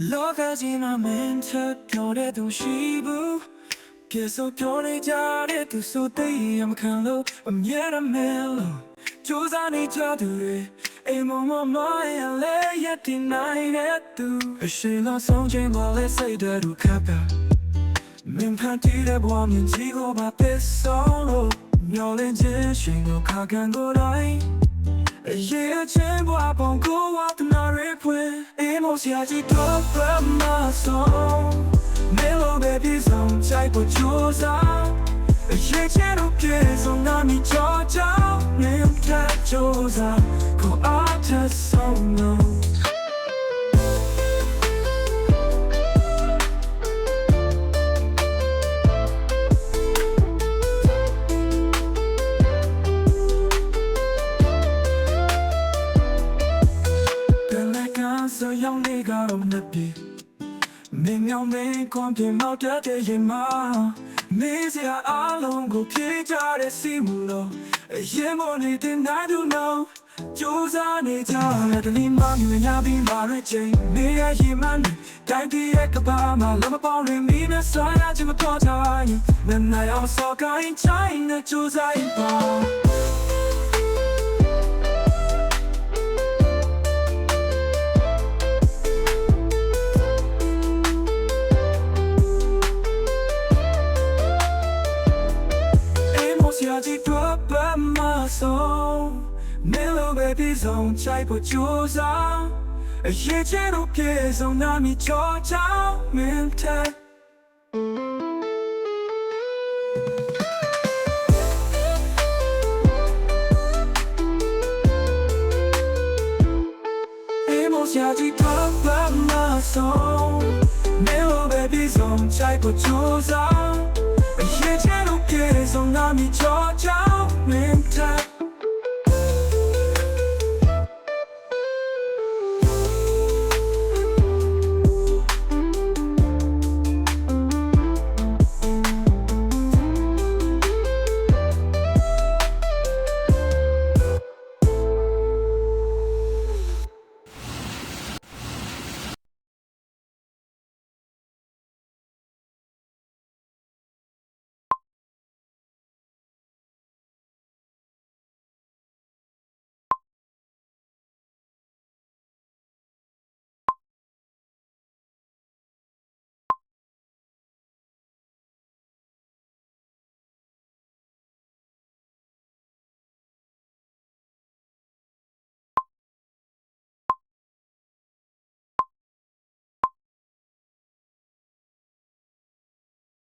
လောကကြီးမှာမင်းထပ်ပြောတဲ့သူရှိဘူးပြေဆိုပြောနေကြတဲ့သူဆိုသိရမခံလို့အမြဲတမ်းမဲလို့ကြိုးစားနေကြသူတွေအိမ်မမရလဲရတဲ့နိုင်တဲ့သူအရှိန်ဆုံးချိန်မှာလဲစိတ်ဓာတ်ခပ်ပါမင်းဖန်တီးတဲ့ဘဝမြင်ကြည့်ကိုပါပစ်ဆုံးလို့မျောလင်းခြင်းရှင်ကိုခါကန်ကိုတိုင်း夜间我帮过我的那日回，一幕下起多不马松，没路 baby 送在不住上，夜间都别送那米照照，没有太住上，可爱的送路。这样你搞的比，明秒没光片毛的的野马，没些阿龙古皮家的西木路，夜幕里的那都 know， 就在你家来的你妈因为那边马瑞金，你爱野蛮的，代替一个爸妈，那么包容你的酸呀这么多差异，能那样说该在那就在一旁。下起多不马松，没路 baby 送在不住上，夜间都别送那米照照面台。下起多不马松，没路 baby 送在不住上。夜间都别送那米照